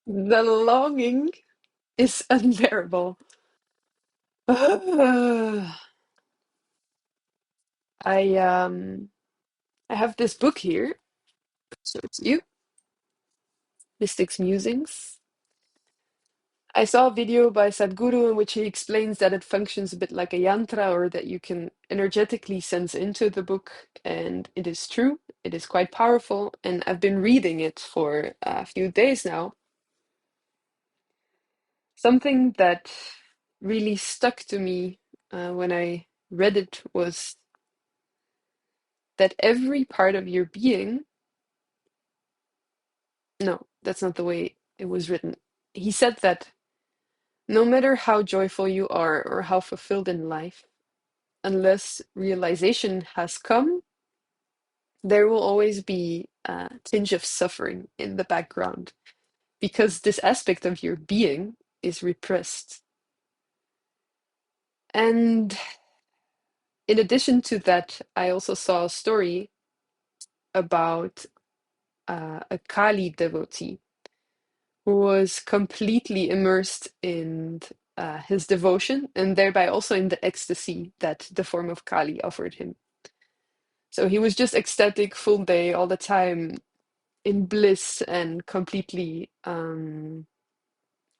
The longing is unbearable. I um I have this book here, so it's you, Mystics Musings. I saw a video by Sadhguru in which he explains that it functions a bit like a yantra, or that you can energetically sense into the book, and it is true. It is quite powerful, and I've been reading it for a few days now. Something that really stuck to me when I read it was that every part of your being, no, that's not the way it was written. He said that no matter how joyful you are or how fulfilled in life, unless realization has come, there will always be a tinge of suffering in the background because this aspect of your being is repressed. And in addition to that, I also saw a story about a Kali devotee who was completely immersed in his devotion and thereby also in the ecstasy that the form of Kali offered him. So he was just ecstatic full day all the time in bliss and completely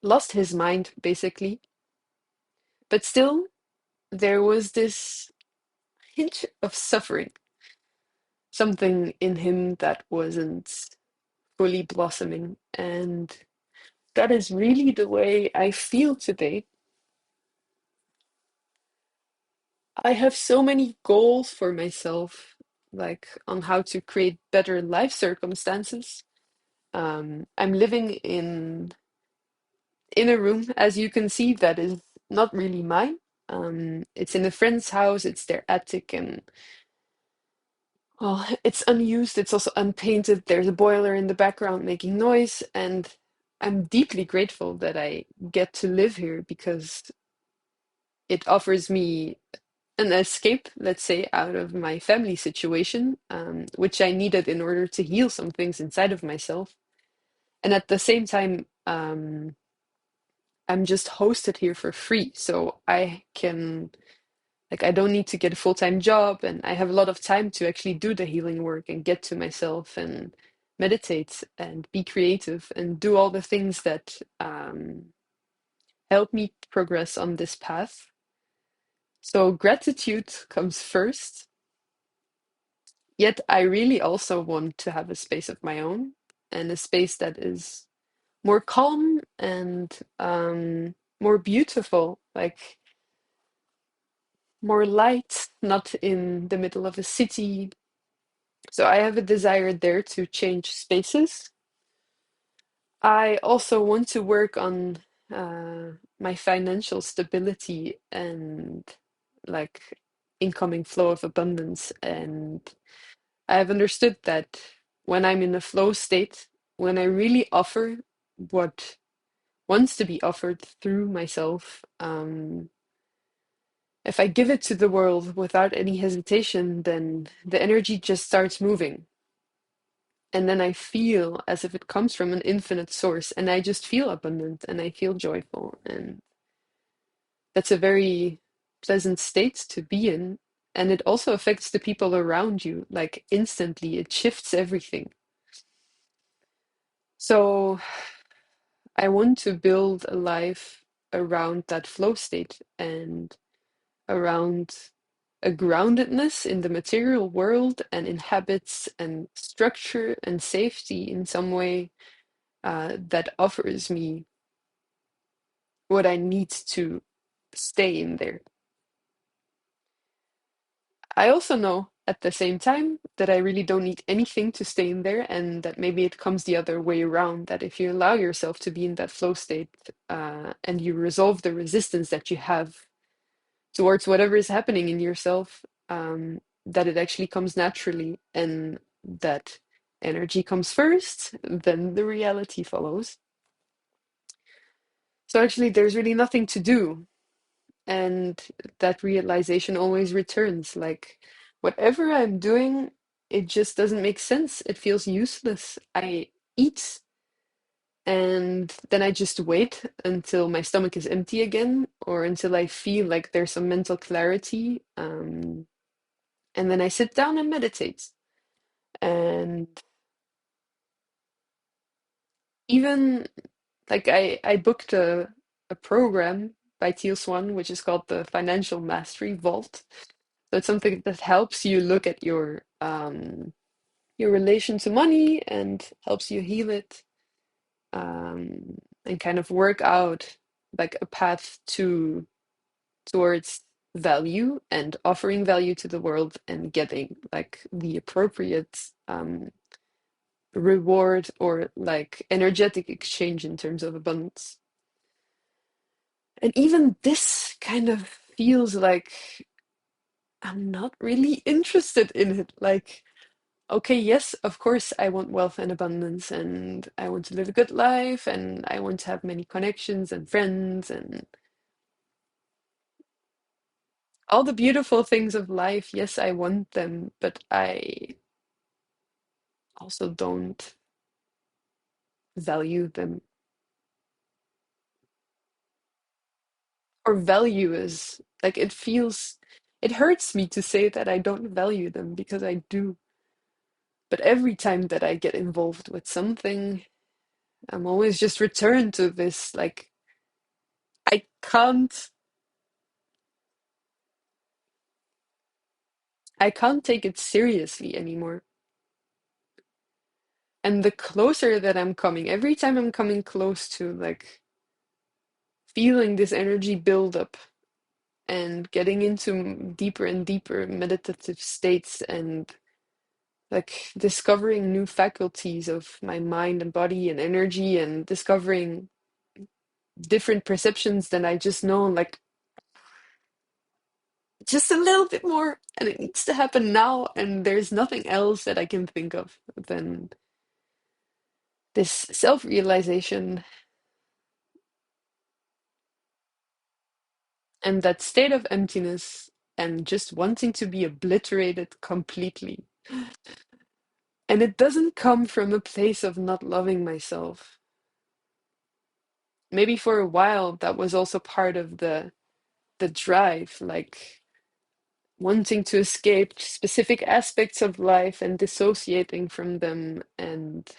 lost his mind basically. But still, there was this hint of suffering, something in him that wasn't fully blossoming. And that is really the way I feel today. I have so many goals for myself, like on how to create better life circumstances. I'm living in a room, as you can see, that is not really mine. It's in a friend's house, it's their attic, and well, it's unused, it's also unpainted. There's a boiler in the background making noise, and I'm deeply grateful that I get to live here because it offers me an escape, let's say, out of my family situation, which I needed in order to heal some things inside of myself. And at the same time, I'm just hosted here for free. So I can, like, I don't need to get a full-time job, and I have a lot of time to actually do the healing work and get to myself and meditate and be creative and do all the things that help me progress on this path. So gratitude comes first. Yet I really also want to have a space of my own and a space that is more calm and more beautiful, like more light, not in the middle of a city. So I have a desire there to change spaces. I also want to work on my financial stability and like incoming flow of abundance. And I have understood that when I'm in a flow state, when I really offer what wants to be offered through myself, if I give it to the world without any hesitation, then the energy just starts moving. And then I feel as if it comes from an infinite source, and I just feel abundant and I feel joyful. And that's a very pleasant state to be in. And it also affects the people around you, like instantly, it shifts everything. So I want to build a life around that flow state and around a groundedness in the material world and in habits and structure and safety in some way that offers me what I need to stay in there. I also know at the same time that I really don't need anything to stay in there, and that maybe it comes the other way around, that if you allow yourself to be in that flow state and you resolve the resistance that you have towards whatever is happening in yourself, that it actually comes naturally and that energy comes first, then the reality follows. So actually, there's really nothing to do. And that realization always returns. Like, whatever I'm doing, it just doesn't make sense. It feels useless. I eat And then I just wait until my stomach is empty again, or until I feel like there's some mental clarity. And then I sit down and meditate. And even like I booked a program by Teal Swan, which is called the Financial Mastery Vault. So it's something that helps you look at your relation to money and helps you heal it, and kind of work out like a path towards value and offering value to the world and getting like the appropriate reward or like energetic exchange in terms of abundance. And even this kind of feels like I'm not really interested in it. Like, okay, yes, of course, I want wealth and abundance, and I want to live a good life, and I want to have many connections and friends, and all the beautiful things of life. Yes, I want them, but I also don't value them. Or value is like it hurts me to say that I don't value them because I do. But every time that I get involved with something, I'm always just returned to this like I can't I can't take it seriously anymore. And the closer that I'm coming, every time I'm coming close to like feeling this energy build up and getting into deeper and deeper meditative states and like discovering new faculties of my mind and body and energy and discovering different perceptions than I just know, like just a little bit more, and it needs to happen now, and there's nothing else that I can think of than this self-realization and that state of emptiness and just wanting to be obliterated completely. And it doesn't come from a place of not loving myself. Maybe for a while that was also part of the drive, like wanting to escape specific aspects of life and dissociating from them. And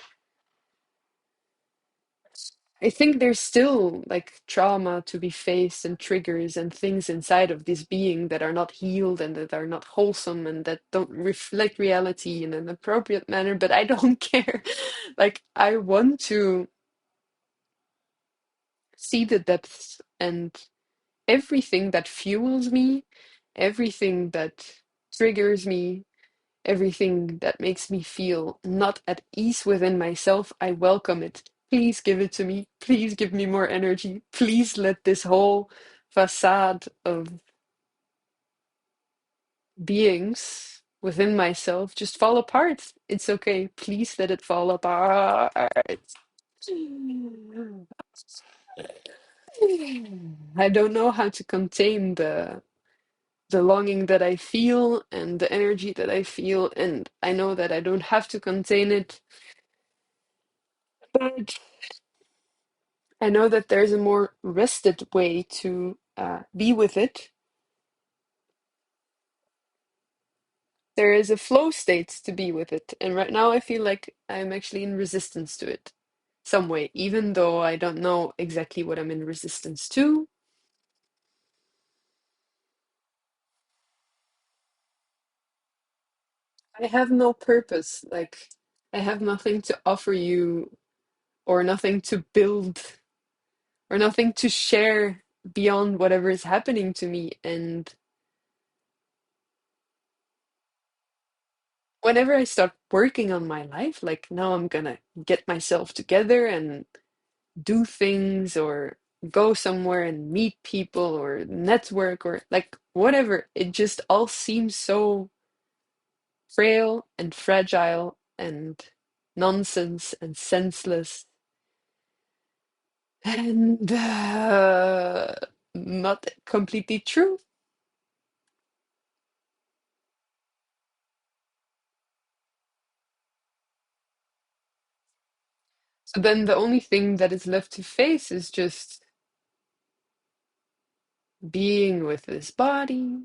I think there's still like trauma to be faced and triggers and things inside of this being that are not healed and that are not wholesome and that don't reflect reality in an appropriate manner, but I don't care. Like, I want to see the depths and everything that fuels me, everything that triggers me, everything that makes me feel not at ease within myself, I welcome it. Please give it to me. Please give me more energy. Please let this whole facade of beings within myself just fall apart. It's okay. Please let it fall apart. I don't know how to contain the longing that I feel and the energy that I feel, and I know that I don't have to contain it, but I know that there's a more rested way to be with it. There is a flow state to be with it, and right now I feel like I'm actually in resistance to it some way, even though I don't know exactly what I'm in resistance to. I have no purpose, like I have nothing to offer you or nothing to build or nothing to share beyond whatever is happening to me. And whenever I start working on my life, like now I'm gonna get myself together and do things or go somewhere and meet people or network or like whatever, it just all seems so frail and fragile and nonsense and senseless and not completely true. So then the only thing that is left to face is just being with this body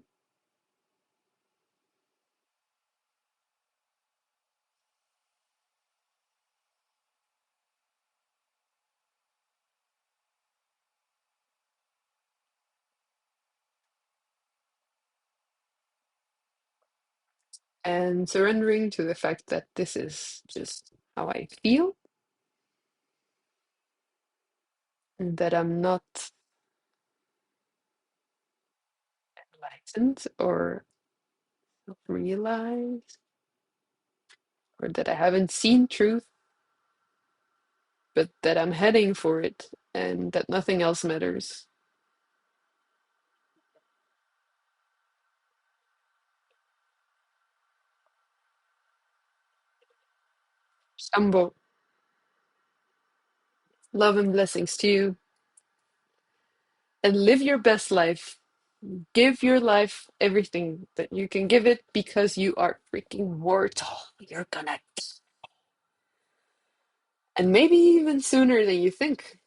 and surrendering to the fact that this is just how I feel and that I'm not enlightened or realized or that I haven't seen truth, but that I'm heading for it and that nothing else matters. Sambo, love and blessings to you and live your best life. Give your life everything that you can give it because you are freaking mortal. You're gonna, and maybe even sooner than you think.